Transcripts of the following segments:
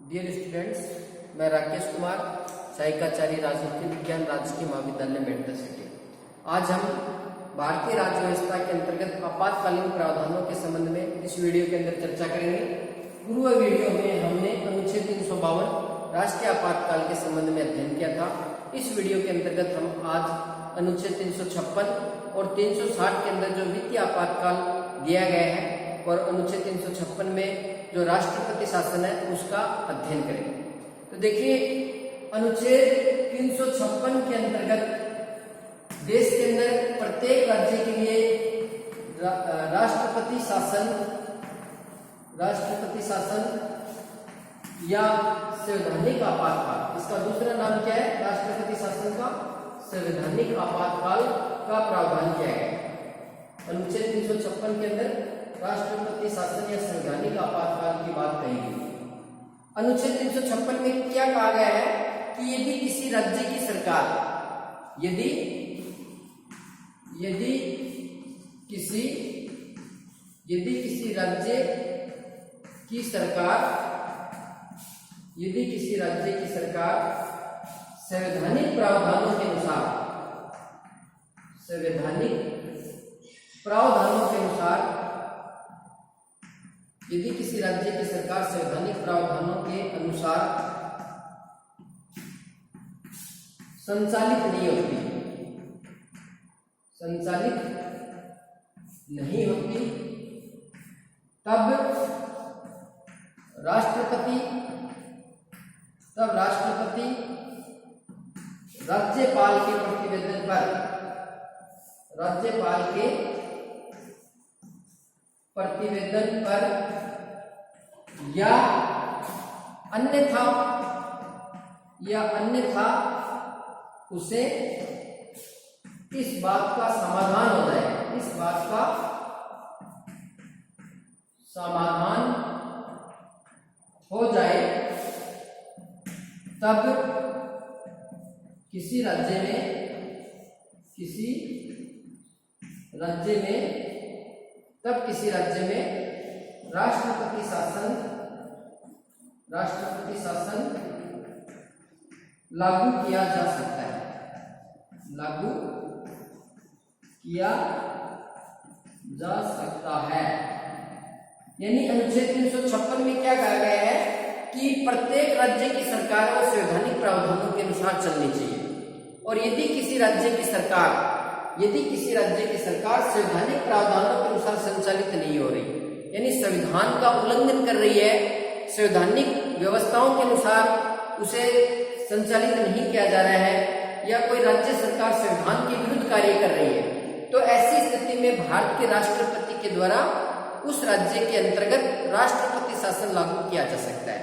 Dear students, मैं राकेश कुमार, सहायकाचार्य राजनीति विज्ञान राजकीय महाविद्यालय मेडता सिटी। आज हम भारतीय राज्य व्यवस्था के अंतर्गत आपातकालीन प्रावधानों के संबंध में इस वीडियो के अंदर चर्चा करेंगे। पूर्व वीडियो में हमने अनुच्छेद 352 राष्ट्रीय आपातकाल के संबंध में अध्ययन किया था। इस वीडियो के अंतर्गत हम आज अनुच्छेद 356 और 360 के अंदर जो वित्तीय आपातकाल दिया गया है और अनुच्छेद 356 में जो राष्ट्रपति शासन है उसका अध्ययन करेंगे। तो देखिए, अनुच्छेद 356 के अंतर्गत देश के अंदर प्रत्येक राज्य के लिए राष्ट्रपति शासन या संवैधानिक आपातकाल, इसका दूसरा नाम क्या है? राष्ट्रपति शासन का संवैधानिक आपातकाल का प्रावधान किया गया है। अनुच्छेद 356 के अंदर राष्ट्रपति शासन या संवैधानिक आपातकाल की बात कही गई। अनुच्छेद 356 में क्या कहा गया है कि यदि किसी राज्य की सरकार यदि किसी राज्य की सरकार संवैधानिक प्रावधानों के अनुसार यदि किसी राज्य की सरकार संवैधानिक प्रावधानों के अनुसार संचालित नहीं होती, तब राष्ट्रपति राज्यपाल के प्रतिवेदन पर या अन्यथा उसे इस बात का समाधान हो जाए तब किसी राज्य में राष्ट्रपति शासन लागू किया जा सकता है। यानी अनुच्छेद 356 में क्या कहा गया है कि प्रत्येक राज्य की सरकार को संवैधानिक प्रावधानों के अनुसार चलनी चाहिए, और यदि किसी राज्य की सरकार संवैधानिक प्रावधानों के अनुसार संचालित नहीं हो रही, यानी संविधान का उल्लंघन कर रही है, संवैधानिक व्यवस्थाओं के अनुसार उसे संचालित नहीं किया जा रहा है, या कोई राज्य सरकार संविधान के विरुद्ध कार्य कर रही है, तो ऐसी स्थिति में भारत के राष्ट्रपति के द्वारा उस राज्य के अंतर्गत राष्ट्रपति शासन लागू किया जा सकता है।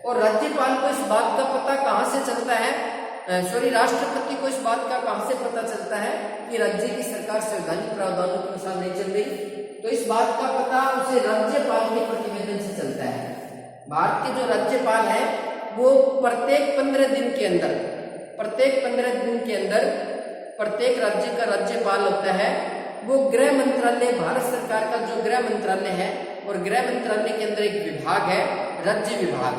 और राज्यपाल को इस बात का पता कहां से चलता है, राष्ट्रपति को इस बात का कहां से पता चलता है कि राज्य की सरकार संवैधानिक प्रावधानों के अनुसार नहीं चल रही? तो इस बात का पता उसे राज्यपाल के प्रतिवेदन से चलता है। भारत के जो राज्यपाल है वो प्रत्येक 15 दिन के अंदर प्रत्येक राज्य का राज्यपाल होता है, वो गृह मंत्रालय, भारत सरकार का जो गृह मंत्रालय है, और गृह मंत्रालय के अंदर एक विभाग है राज्य विभाग,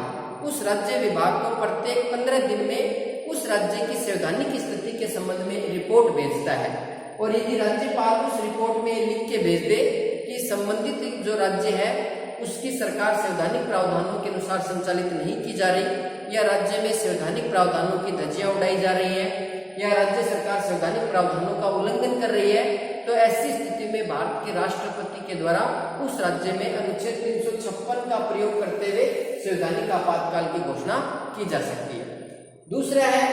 उस राज्य विभाग को प्रत्येक 15 दिन में उस राज्य की संवैधानिक स्थिति के संबंध में रिपोर्ट भेजता है। और यदि राज्यपाल उस रिपोर्ट में लिख के भेज दे कि संबंधित जो राज्य है उसकी सरकार संवैधानिक प्रावधानों के अनुसार संचालित नहीं की जा रही, या राज्य में संवैधानिक प्रावधानों की धज्जियां उड़ाई जा रही है, या राज्य सरकार संवैधानिक प्रावधानों का उल्लंघन कर रही है, तो ऐसी स्थिति में भारत के राष्ट्रपति के द्वारा उस राज्य में अनुच्छेद 356 का प्रयोग करते हुए संवैधानिक आपातकाल की घोषणा की जा सकती है। दूसरा है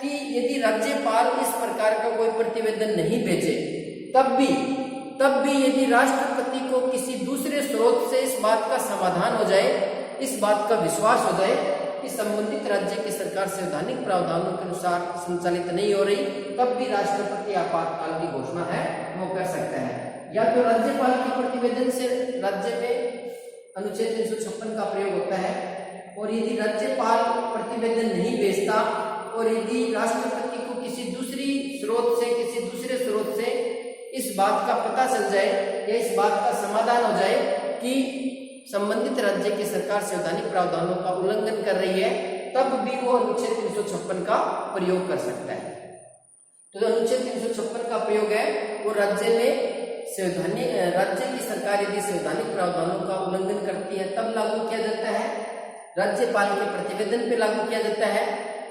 कि यदि राज्यपाल इस प्रकार का कोई प्रतिवेदन नहीं भेजे, तब भी यदि राष्ट्रपति को किसी दूसरे स्रोत से इस बात का समाधान हो जाए, इस बात का विश्वास हो जाए कि संबंधित राज्य की सरकार संवैधानिक प्रावधानों के अनुसार संचालित नहीं हो रही, तब भी राष्ट्रपति आपातकाल की घोषणा है वो कर सकता है। या तो राज्यपाल के प्रतिवेदन से राज्य में अनुच्छेद 356 का प्रयोग होता है, और यदि राज्यपाल प्रतिवेदन नहीं भेजता और यदि राष्ट्रपति को किसी दूसरे स्रोत से इस बात का पता चल जाए या इस बात का समाधान हो जाए कि संबंधित राज्य की सरकार संवैधानिक प्रावधानों का उल्लंघन कर रही है, तब भी वो अनुच्छेद 356 का प्रयोग कर सकता है। तो जो अनुच्छेद 356 का प्रयोग है वो राज्य की सरकार यदि संवैधानिक प्रावधानों का उल्लंघन करती है तब लागू किया जाता है, राज्यपाल के प्रतिवेदन पे लागू किया जाता है।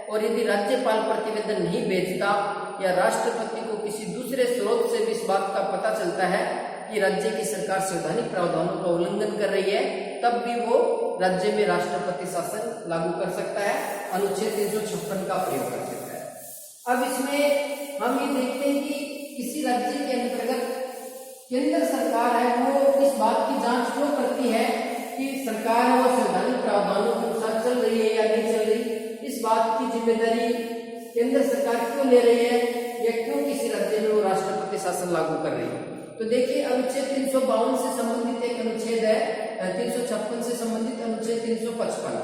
और यदि राज्यपाल प्रतिवेदन नहीं भेजता या राष्ट्रपति को किसी दूसरे स्रोत से भी इस बात का पता चलता है कि राज्य की सरकार संवैधानिक प्रावधानों का उल्लंघन कर रही है, तब भी वो राज्य में राष्ट्रपति शासन लागू कर सकता है, अनुच्छेद 356 का प्रयोग कर सकता है। अब इसमें हम ये देखते हैं कि किसी राज्य के अंतर्गत केंद्र सरकार है वो इस बात की जांच क्यों करती है कि सरकार वो संवैधानिक प्रावधानों के अनुसार चल रही है या नहीं चल रही। इस बात की जिम्मेदारी केंद्र सरकार क्यों ले रही है या क्यों किसी राज्य में वो राष्ट्रपति शासन लागू कर रही है। तो देखिए अनुच्छेद 352 से संबंधित एक अनुच्छेद है, 356 से संबंधित अनुच्छेद 355।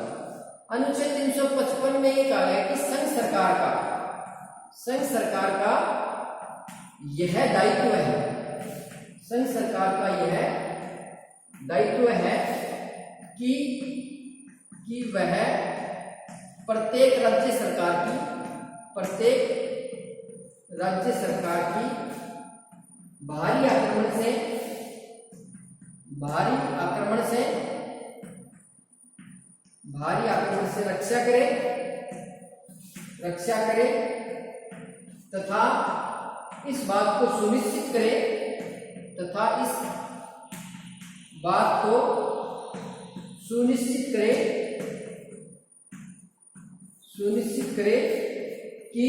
अनुच्छेद 355 में ये कहा गया कि संघ सरकार का यह दायित्व है, संघ सरकार का यह दायित्व है कि वह प्रत्येक राज्य सरकार की भारी आक्रमण से रक्षा करे तथा इस बात को सुनिश्चित करे कि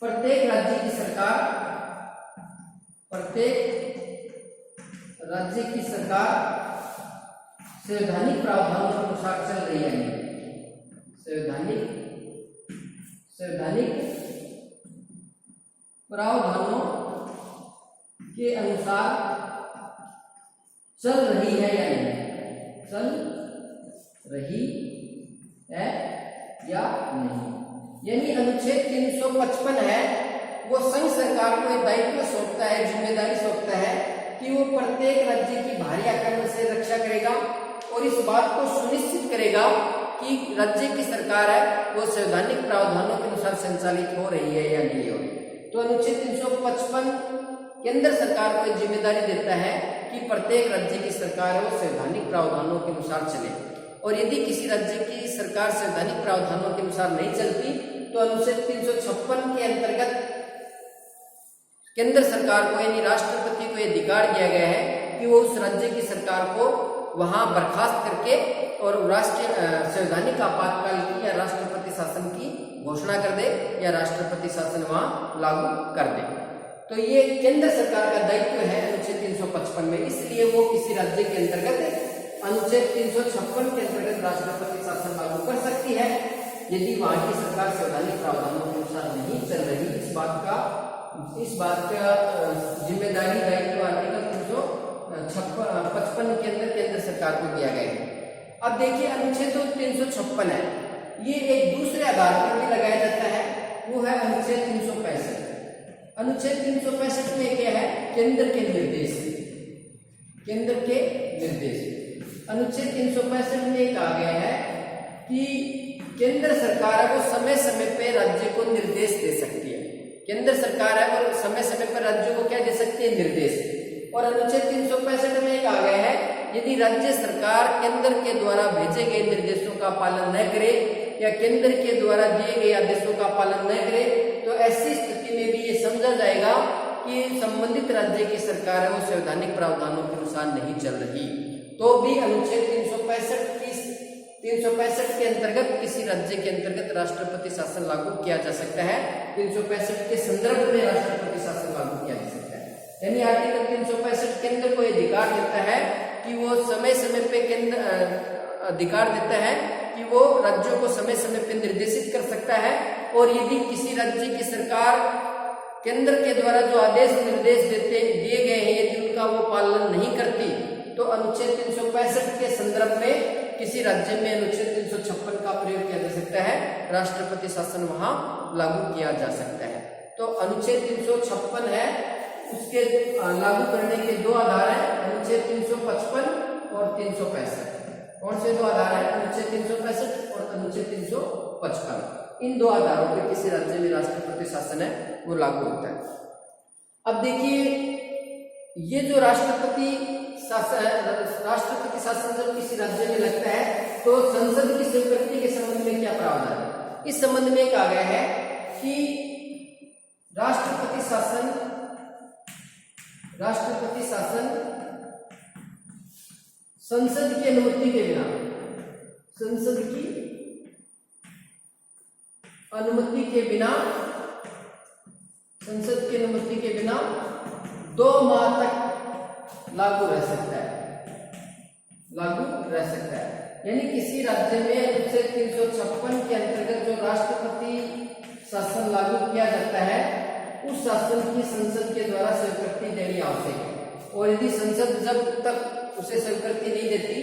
प्रत्येक राज्य की सरकार संवैधानिक प्रावधानों के अनुसार चल रही है, संवैधानिक प्रावधानों के अनुसार चल रही है या नहीं, चल रही है या नहीं। यानी अनुच्छेद 355 है वो संघ सरकार को एक दायित्व सौंपता है, जिम्मेदारी सौंपता है कि वो प्रत्येक राज्य की भारी आक्रमण से रक्षा करेगा और इस बात को सुनिश्चित करेगा कि राज्य की सरकार है वो संवैधानिक प्रावधानों के अनुसार संचालित हो रही है या नहीं हो रही। तो अनुच्छेद 355 केंद्र सरकार को जिम्मेदारी देता है कि प्रत्येक राज्य की सरकार है वो संवैधानिक प्रावधानों के अनुसार चले, और यदि किसी राज्य की सरकार संवैधानिक प्रावधानों के अनुसार नहीं चलती तो अनुच्छेद 356 के अंतर्गत केंद्र सरकार को यानी राष्ट्रपति को यह अधिकार दिया गया है कि वो उस राज्य की सरकार को वहां बर्खास्त करके और राष्ट्रीय संवैधानिक आपातकाल की या राष्ट्रपति शासन की घोषणा कर दे या राष्ट्रपति शासन वहां लागू कर दे। तो ये केंद्र सरकार का दायित्व है अनुच्छेद 355 में, इसलिए वो किसी राज्य के अंतर्गत अनुच्छेद 356 के अंतर्गत राष्ट्रपति शासन लागू कर सकती है यदि वहां की सरकार संवैधानिक प्रावधानों के अनुसार नहीं चल रही। इस बात का जिम्मेदारी दायित्व आर्टिकल 355 के अंदर केंद्र सरकार को दिया गया है। अब देखिए अनुच्छेद 356 है, ये एक दूसरे आधार पर भी लगाया जाता है, वो है अनुच्छेद 365। अनुच्छेद 365 में क्या है, केंद्र के निर्देश। अनुच्छेद 365 में कहा गया है कि केंद्र सरकार है वो समय समय पे राज्य को निर्देश दे सकती है। केंद्र सरकार है वो समय समय पर राज्यों को क्या दे सकती है, निर्देश। और अनुच्छेद 365 में कहा गया है यदि राज्य सरकार केंद्र के द्वारा भेजे गए निर्देशों का पालन न करे या केंद्र के द्वारा दिए गए आदेशों का पालन न करे तो ऐसी स्थिति में भी ये समझा जाएगा कि संबंधित राज्य की सरकार है वो संवैधानिक प्रावधानों के अनुसार नहीं चल रही, तो भी अनुच्छेद 365 के अंतर्गत किसी राज्य के अंतर्गत राष्ट्रपति शासन लागू किया जा सकता है। 365 के संदर्भ में राष्ट्रपति शासन लागू किया जा सकता है। यानी आर्टिकल 365 केंद्र को अधिकार देता है कि वो समय समय पे अधिकार देता है कि वो राज्यों को समय समय पे निर्देशित कर सकता है, और यदि किसी राज्य की सरकार केंद्र के द्वारा जो आदेश निर्देश दिए गए हैं यदि उनका वो पालन नहीं करती तो अनुच्छेद 365 के संदर्भ में किसी राज्य में अनुच्छेद 356 का प्रयोग किया जा सकता है, राष्ट्रपति शासन वहां लागू किया जा सकता है। तो अनुच्छेद 356 है, उसके लागू करने के दो आधार हैं, अनुच्छेद 355 और 365। कौन से दो आधार है? अनुच्छेद 365 और अनुच्छेद 355। इन दो आधारों पर किसी राज्य में राष्ट्रपति शासन है वो लागू होता है। अब देखिए, ये जो राष्ट्रपति शासन जब किसी राज्य में लगता है तो संसद की स्वीकृति के संबंध में क्या प्रावधान है? इस संबंध में कहा गया है कि राष्ट्रपति शासन संसद की अनुमति के बिना, संसद की अनुमति के बिना 2 माह तक लागू रह सकता है। यानी किसी राज्य में अनुच्छेद 356 के अंतर्गत जो राष्ट्रपति शासन लागू किया जाता है उस शासन की संसद के द्वारा स्वीकृति देनी आवश्यक है। और यदि संसद जब तक उसे स्वीकृति नहीं देती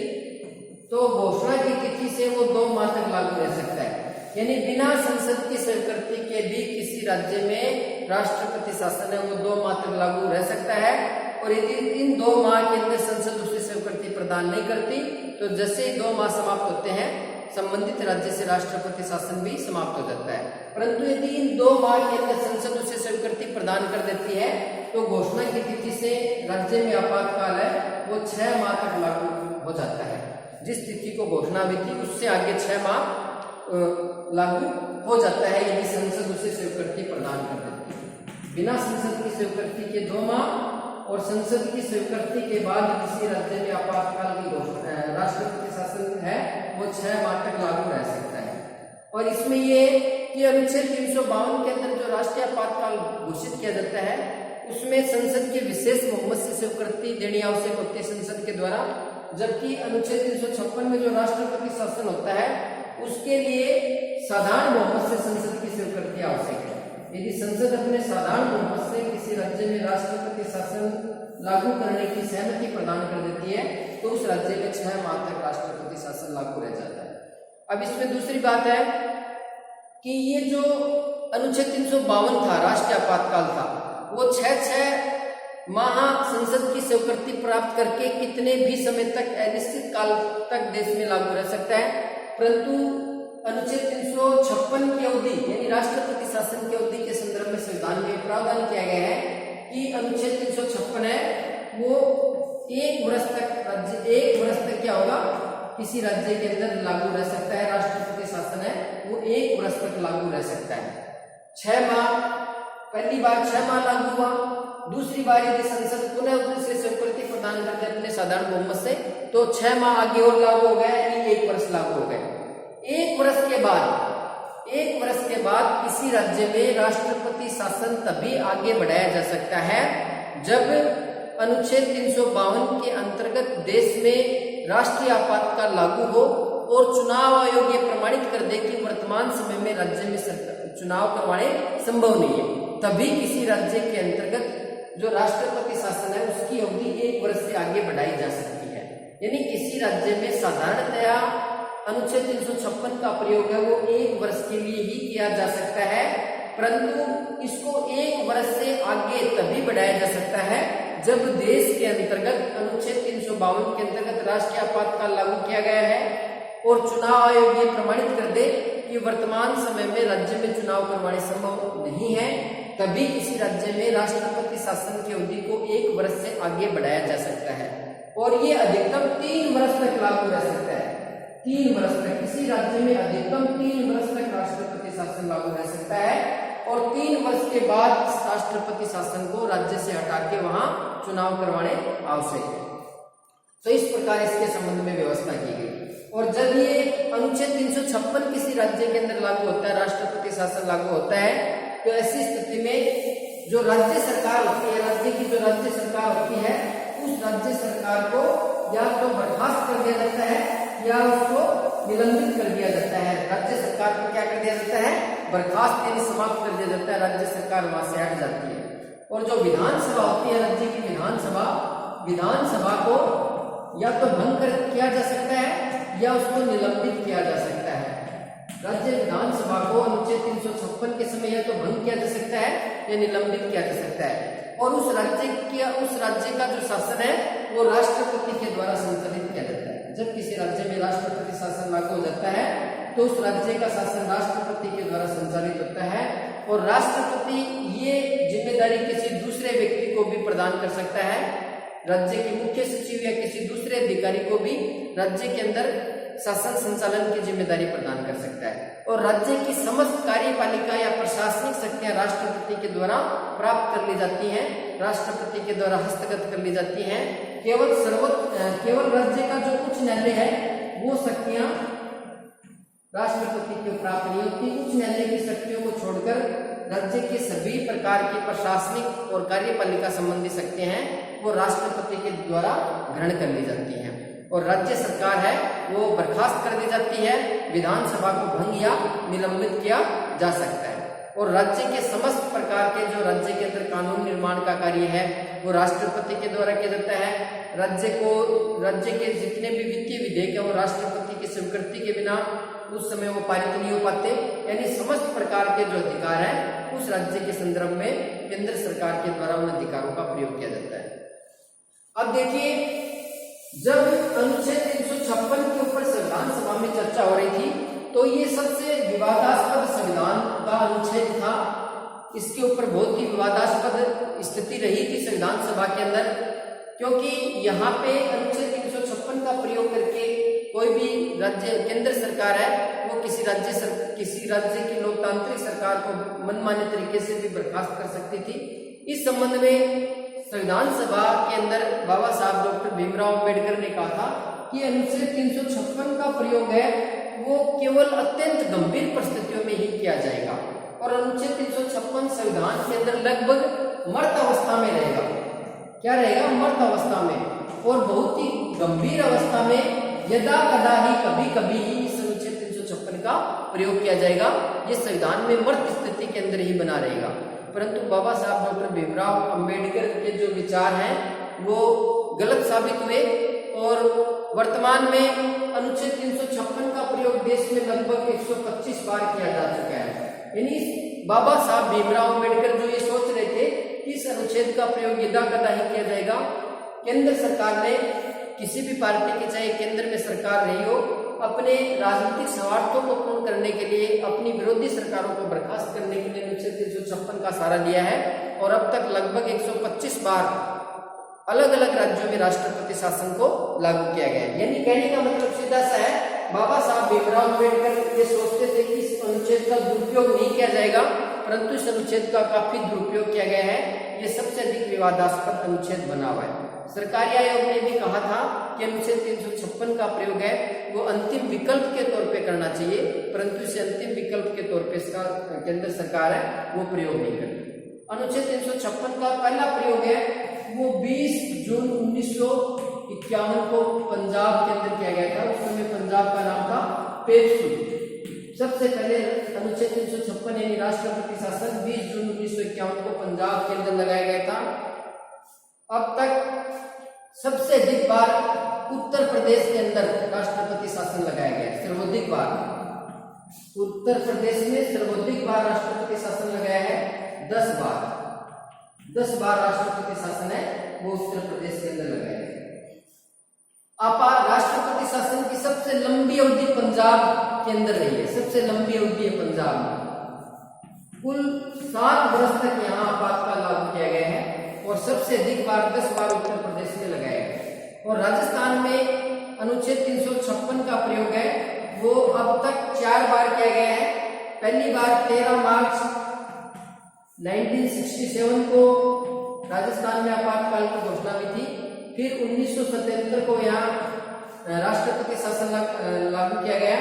तो घोषणा की तिथि से वो 2 माह तक लागू रह सकता है। यानी बिना संसद की स्वीकृति के भी किसी राज्य में राष्ट्रपति शासन है वो 2 माह तक लागू रह सकता है। और यदि इन 2 माह के अंदर संसद उसे स्वीकृति प्रदान नहीं करती तो जैसे ही 2 माह समाप्त होते हैं संबंधित राज्य से राष्ट्रपति शासन भी समाप्त हो जाता है। परंतु यदि इन 2 माह के अंदर संसद उसे स्वीकृति प्रदान कर देती है तो घोषणा की तिथि से राज्य में आपातकाल है वो 6 माह तक लागू हो जाता है। जिस तिथि को घोषणा हुई थी उससे आगे 6 माह लागू हो जाता है यदि संसद उसे स्वीकृति प्रदान कर देती है। बिना संसद की स्वीकृति के 2 माह और संसद की स्वीकृति के बाद किसी राज्य में आपातकाल की घोषणा राष्ट्रपति शासन है वो 6 माह तक लागू रह सकता है। और इसमें ये कि अनुच्छेद 352 के अंदर जो राष्ट्रीय आपातकाल घोषित किया जाता है उसमें संसद के विशेष बहुमत से स्वीकृति देनी आवश्यक होती है संसद के द्वारा, जबकि अनुच्छेद 356 में जो राष्ट्रपति शासन होता है उसके लिए साधारण बहुमत से संसद की स्वीकृति आवश्यक है। यदि संसद अपने साधारण बहुमत से किसी राज्य में राष्ट्रपति शासन लागू करने की सहमति प्रदान कर देती है तो उस राज्य में 6 माह तक राष्ट्रपति शासन लागू रह जाता है। अब इसमें दूसरी बात है कि ये जो अनुच्छेद 352 था, राष्ट्रीय आपातकाल था, वो 6 माह संसद की स्वीकृति प्राप्त करके कितने भी समय तक अनिश्चित काल तक देश में लागू रह सकता है। परंतु अनुच्छेद 356 की अवधि यानी राष्ट्रपति शासन की अवधि के संदर्भ में संविधान में प्रावधान किया गया है कि अनुच्छेद 356 है वो 1 वर्ष तक क्या होगा, किसी राज्य के अंदर लागू रह सकता है। राष्ट्रपति शासन है वो 1 वर्ष तक लागू रह सकता है। 6 माह, पहली बार 6 माह लागू हुआ, दूसरी बार यदि संसद पुनः उसे स्वीकृति प्रदान करते अपने साधारण बहुमत से तो 6 माह आगे और लागू हो गया यानी 1 वर्ष लागू हो गए। 1 वर्ष के बाद किसी राज्य में राष्ट्रपति शासन तभी आगे बढ़ाया जा सकता है जब अनुच्छेद 352 के अंतर्गत देश में राष्ट्रीय आपातकाल लागू हो और चुनाव आयोग ये प्रमाणित कर दे कि वर्तमान समय में राज्य में चुनाव करवाने संभव नहीं है। तभी किसी राज्य के अंतर्गत जो राष्ट्रपति शासन है उसकी अवधि 1 वर्ष से आगे बढ़ाई जा सकती है। यानी किसी राज्य में साधारणतया अनुच्छेद 356 का प्रयोग है वो 1 वर्ष के लिए ही किया जा सकता है, परंतु इसको 1 वर्ष से आगे तभी बढ़ाया जा सकता है जब देश के अंतर्गत अनुच्छेद 352 के अंतर्गत राष्ट्रीय आपातकाल लागू किया गया है और चुनाव आयोग ये प्रमाणित कर दे कि वर्तमान समय में राज्य में चुनाव करवाने संभव नहीं है। तभी किसी राज्य में राष्ट्रपति शासन की अवधि को 1 वर्ष से आगे बढ़ाया जा सकता है और ये अधिकतम 3 वर्ष तक लागू रह सकता है। 3 वर्ष तक किसी राज्य में अधिकतम 3 वर्ष तक राष्ट्रपति शासन लागू रह सकता है और 3 वर्ष के बाद राष्ट्रपति शासन को राज्य से हटा के वहां चुनाव करवाने आवश्यक है। तो इस प्रकार इसके संबंध में व्यवस्था की गई। और जब ये अनुच्छेद 356 किसी राज्य के अंदर लागू होता है, राष्ट्रपति शासन लागू होता है, तो ऐसी स्थिति में जो राज्य सरकार होती है, राज्य की जो राज्य सरकार होती है, उस राज्य सरकार को या तो बर्खास्त कर दिया जाता है या उसको निलंबित कर दिया जाता है। राज्य सरकार को क्या कर दिया जाता है, बर्खास्त यानी समाप्त कर दिया जाता है, राज्य सरकार वहां से हट जाती है। और जो विधानसभा होती है, राज्य की विधानसभा को या तो भंग किया जा सकता है या उसको निलंबित किया जा सकता है। राज्य विधानसभा को अनुच्छेद 356 के समय या तो भंग किया जा सकता है या निलंबित किया जा सकता है और उस राज्य का जो शासन है वो राष्ट्रपति के द्वारा संचालित किया जाता है। किसी राज्य में राष्ट्रपति शासन लागू हो जाता है तो उस राज्य का शासन राष्ट्रपति के द्वारा संचालित होता है और राष्ट्रपति ये जिम्मेदारी किसी दूसरे व्यक्ति को भी प्रदान कर सकता है। राज्य के मुख्य सचिव या किसी दूसरे अधिकारी को भी राज्य के अंदर शासन संचालन की जिम्मेदारी प्रदान कर सकता है और राज्य की समस्त कार्यपालिका या प्रशासनिक शक्तियां राष्ट्रपति के द्वारा प्राप्त कर ली जाती हैं, राष्ट्रपति के द्वारा हस्तगत कर ली जाती हैं। केवल राज्य का जो उच्च न्यायालय है वो शक्तियां राष्ट्रपति को प्राप्त नहीं होती। उच्च न्यायालय की शक्तियों को छोड़कर राज्य के सभी प्रकार की प्रशासनिक और कार्यपालिका संबंधी शक्तियां हैं वो राष्ट्रपति के द्वारा ग्रहण कर ली जाती हैं और राज्य सरकार है वो बर्खास्त कर दी जाती है, विधानसभा को भंग या निलंबित किया जा सकता है और राज्य के समस्त प्रकार के जो राज्य के अंदर कानून निर्माण का कार्य है वो राष्ट्रपति के द्वारा किया जाता है। राज्य के जितने भी वित्तीय विधेयक है वो राष्ट्रपति की स्वीकृति के बिना उस समय वो पारित नहीं हो पाते, यानी समस्त प्रकार के जो अधिकार हैं उस राज्य के संदर्भ में केंद्र सरकार के द्वारा उन अधिकारों का प्रयोग किया जाता है। अब देखिए, जब अनुच्छेद 356 के ऊपर संविधान सभा में चर्चा हो रही थी तो ये सबसे विवादास्पद संविधान का अनुच्छेद था। इसके ऊपर बहुत ही विवादास्पद स्थिति रही थी संविधान सभा के अंदर, क्योंकि यहाँ पे अनुच्छेद 356 का प्रयोग करके कोई भी राज्य केंद्र सरकार है वो किसी राज्य की लोकतांत्रिक सरकार को मनमाने तरीके से भी बर्खास्त कर सकती थी। इस संबंध में संविधान सभा के अंदर बाबा साहब डॉक्टर भीमराव अम्बेडकर ने कहा था कि अनुच्छेद 356 का प्रयोग है वो केवल अत्यंत गंभीर परिस्थितियों में ही किया जाएगा और अनुच्छेद 356 संविधान के अंदर लगभग मर्त अवस्था में रहेगा। क्या रहेगा? मर्त अवस्था में, और बहुत ही गंभीर अवस्था में यदा कदा ही कभी कभी ही इस अनुच्छेद 356 का प्रयोग किया जाएगा। ये संविधान में मर्त स्थिति के अंदर ही बना रहेगा। परंतु बाबा साहब डॉक्टर भीमराव अम्बेडकर के जो विचार हैं वो गलत साबित हुए और वर्तमान में अनुच्छेद 356 का प्रयोग देश में लगभग 125 बार किया जा चुका है। यानी बाबा साहब भीमराव अम्बेडकर जो ये सोच रहे थे कि इस अनुच्छेद का प्रयोग यदा कदा ही किया जाएगा, केंद्र सरकार ने किसी भी पार्टी की चाहे केंद्र में सरकार रही हो अपने राजनीतिक स्वार्थों को पूर्ण करने के लिए अपनी विरोधी सरकारों को बर्खास्त करने के लिए अनुच्छेद 356 का सहारा लिया है और अब तक लगभग 125 बार अलग अलग राज्यों में राष्ट्रपति शासन को लागू किया गया है। यानी कहने का मतलब सीधा सा है, बाबा साहब भीमराव अम्बेडकर ये सोचते थे कि इस अनुच्छेद का दुरुपयोग नहीं किया जाएगा, परंतु इस अनुच्छेद का काफी दुरुपयोग किया गया है। ये सबसे अधिक विवादास्पद अनुच्छेद बना हुआ है। सरकारी आयोग ने भी कहा था कि अनुच्छेद 356 का प्रयोग है वो अंतिम विकल्प के तौर पे करना चाहिए, परंतु इसे अंतिम विकल्प के तौर पे इसका केंद्र सरकार है वो प्रयोग नहीं करती। अनुच्छेद 356 का पहला प्रयोग है वो 20 जून 1951 को पंजाब के अंदर किया गया था। उस समय पंजाब का नाम था पेपसू। सबसे पहले अनुच्छेद 356 यानी राष्ट्रपति शासन 20 जून 1951 को पंजाब के अंदर लगाया गया था। अब तक सबसे अधिक बार उत्तर प्रदेश के अंदर राष्ट्रपति शासन लगाया गया, सर्वाधिक बार उत्तर प्रदेश में सर्वाधिक बार राष्ट्रपति शासन लगाया है, 10 बार राष्ट्रपति शासन है वो उत्तर प्रदेश के अंदर लगाया गया। राष्ट्रपति शासन की सबसे लंबी अवधि पंजाब के अंदर रही है, सबसे लंबी अवधि है पंजाब में। कुल 7 वर्ष तक यहाँ आपातकाल लागू किया गया है और सबसे अधिक बार 10 बार उत्तर प्रदेश में लगाया गया। और राजस्थान में अनुच्छेद 356 का प्रयोग है वो अब तक 4 बार किया गया है। पहली बार 13 मार्च 1967 को राजस्थान में आपातकाल की घोषणा हुई थी। फिर 1977 को यहाँ राष्ट्रपति शासन लागू किया गया।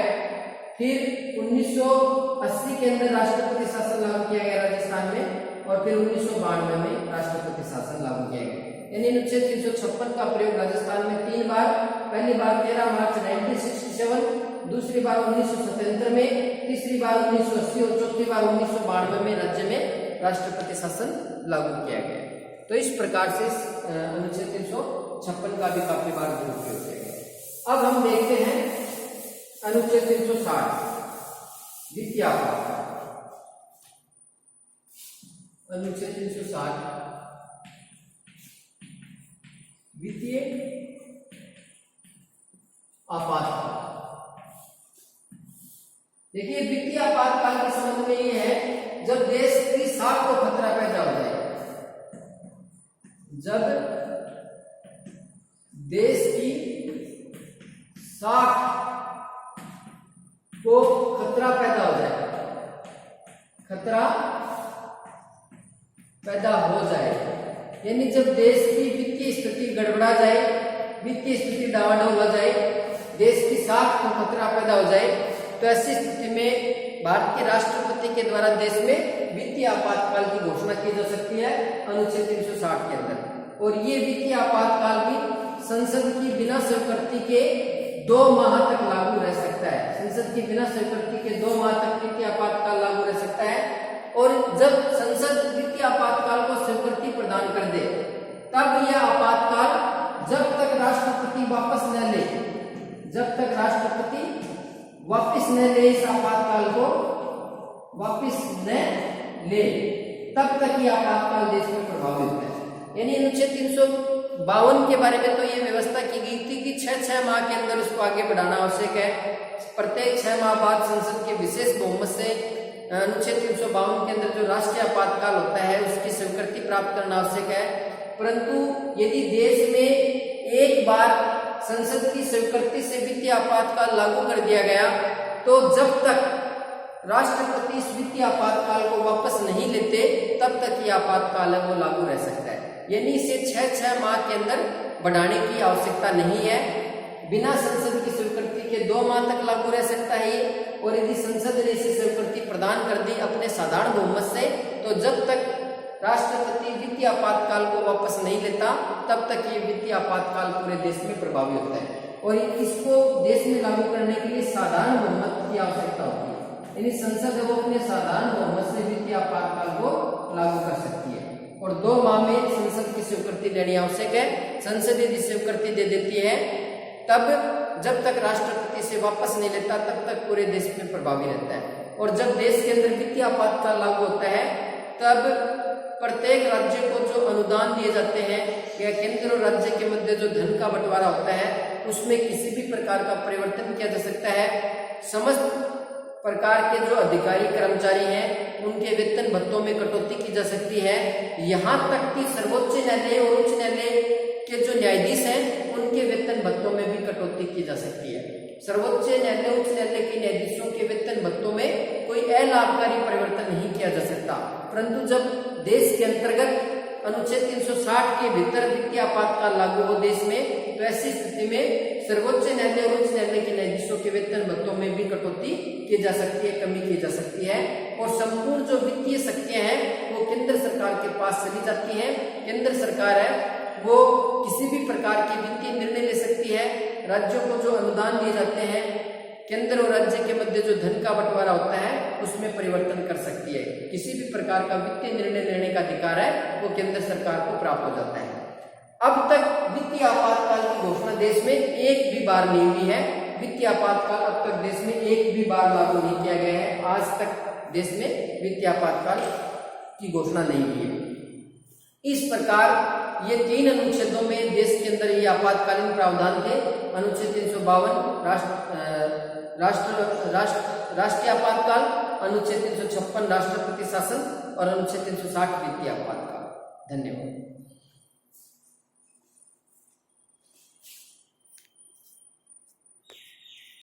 फिर 1980 के अंदर राष्ट्रपति शासन लागू किया गया राजस्थान में और फिर 1992 में राष्ट्रपति शासन लागू किया गया। यानी अनुच्छेद 356 का प्रयोग राजस्थान में 3 बार, पहली बार 13 मार्च 1967, दूसरी बार 1977 में, तीसरी बार 1980 और चौथी बार 1992 में राज्य में राष्ट्रपति शासन लागू किया गया। तो इस प्रकार से अनुच्छेद 356 का भी काफी बार दुरुपयोग किया गया। अब हम देखते हैं अनुच्छेद 360 द्वितीय आपात। अनुच्छेद 360 द्वितीय आपातकाल। देखिए वित्तीय आपातकाल के संबंध में ये है जब देश की साख को खतरा पैदा हो जाए, जब देश की साख को खतरा पैदा हो जाए, खतरा पैदा हो जाए, यानी जब देश की वित्तीय स्थिति गड़बड़ा जाए, वित्तीय स्थिति डावाडोल हो जाए, देश की साख को खतरा पैदा हो जाए, तो ऐसी स्थिति में भारत के राष्ट्रपति के द्वारा देश में वित्तीय आपातकाल की घोषणा की जा सकती है अनुच्छेद 360 के अंदर। और ये वित्तीय आपातकाल भी संसद की बिना स्वीकृति के 2 माह तक लागू रह सकता है। संसद की बिना स्वीकृति के 2 माह तक वित्तीय आपातकाल लागू रह सकता है। और जब संसद वित्तीय आपातकाल को स्वीकृति प्रदान कर दे, तब यह आपातकाल जब तक राष्ट्रपति वापस न ले, जब तक राष्ट्रपति वापस न ले, इस आपातकाल को वापस न ले, तब तक ये आपातकाल देश में प्रभावित है। यानी अनुच्छेद 352 के बारे में तो ये व्यवस्था की गई थी कि 6 माह के अंदर उसको आगे बढ़ाना आवश्यक है। प्रत्येक 6 माह बाद संसद के विशेष बहुमत से अनुच्छेद 352 के अंदर जो राष्ट्रीय आपातकाल होता है उसकी स्वीकृति प्राप्त करना आवश्यक है। परंतु यदि देश में एक बार संसद की स्वीकृति से वित्तीय आपातकाल लागू कर दिया गया, तो जब तक राष्ट्रपति इस वित्तीय आपातकाल को वापस नहीं लेते, तब तक ये आपातकाल है वो लागू रह सकता है। यानी इसे 6 माह के अंदर बढ़ाने की आवश्यकता नहीं है। बिना संसद की स्वीकृति के 2 माह तक लागू रह सकता है ये। और यदि संसद ने इसे स्वीकृति प्रदान कर दी अपने साधारण बहुमत से, तो जब तक राष्ट्रपति वित्तीय आपातकाल को वापस नहीं लेता, तब तक ये वित्तीय आपातकाल पूरे देश में प्रभावी होता है। और इसको देश में लागू करने के लिए साधारण बहुमत की आवश्यकता होती है। यानी संसद है वो अपने साधारण बहुमत से वित्तीय आपातकाल को लागू कर सकती है। और 2 माह में संसद की स्वीकृति लेनी आवश्यक है। संसद यदि स्वीकृति दे देती है, तब जब तक राष्ट्रपति से वापस नहीं लेता, तब तक पूरे देश में प्रभावी रहता है। और जब देश के अंदर वित्तीय आपातकाल लागू होता है, तब प्रत्येक राज्य को जो अनुदान दिए जाते हैं या केंद्र और राज्य के मध्य जो धन का बंटवारा होता है, उसमें किसी भी प्रकार का परिवर्तन किया जा सकता है। समस्त प्रकार के जो अधिकारी कर्मचारी हैं, उनके वेतन भत्तों में कटौती की जा सकती है। यहाँ तक कि सर्वोच्च न्यायालय और उच्च न्यायालय के जो न्यायाधीश हैं, उनके वेतन भत्तों में भी कटौती की जा सकती है। सर्वोच्च न्यायालय उच्च न्यायालय के न्यायाधीशों के वेतन भत्तों में कोई अलाभकारी परिवर्तन नहीं किया जा सकता। परंतु जब देश के अंतर्गत अनुच्छेद 360 के भीतर वित्तीय आपातकाल लागू हो देश में, तो ऐसी स्थिति में सर्वोच्च न्यायालय और उच्च न्यायालय के न्यायाधीशों के वेतन भत्तों में भी कटौती की जा सकती है, कमी की जा सकती है। और संपूर्ण जो वित्तीय शक्तियां हैं वो केंद्र सरकार के पास चली जाती हैं। केंद्र सरकार है वो किसी भी प्रकार के वित्तीय निर्णय ले सकती है। राज्यों को जो अनुदान दिए जाते हैं, केंद्र और राज्य के मध्य जो धन का बंटवारा होता है, उसमें परिवर्तन कर सकती है। किसी भी प्रकार का वित्तीय निर्णय लेने का अधिकार है वो केंद्र सरकार को प्राप्त हो जाता है। अब तक वित्तीय आपातकाल की घोषणा देश में एक भी बार नहीं हुई है। वित्तीय आपातकाल अब तक देश में एक भी बार लागू नहीं किया गया है। आज तक देश में वित्तीय आपातकाल की घोषणा नहीं हुई है। इस प्रकार ये 3 अनुच्छेदों में देश के अंदर ये आपातकालीन प्रावधान थे। अनुच्छेद 352 राष्ट्रीय आपातकाल, अनुच्छेद 356 राष्ट्रपति शासन और अनुच्छेद 360 वित्तीय आपातकाल। धन्यवाद।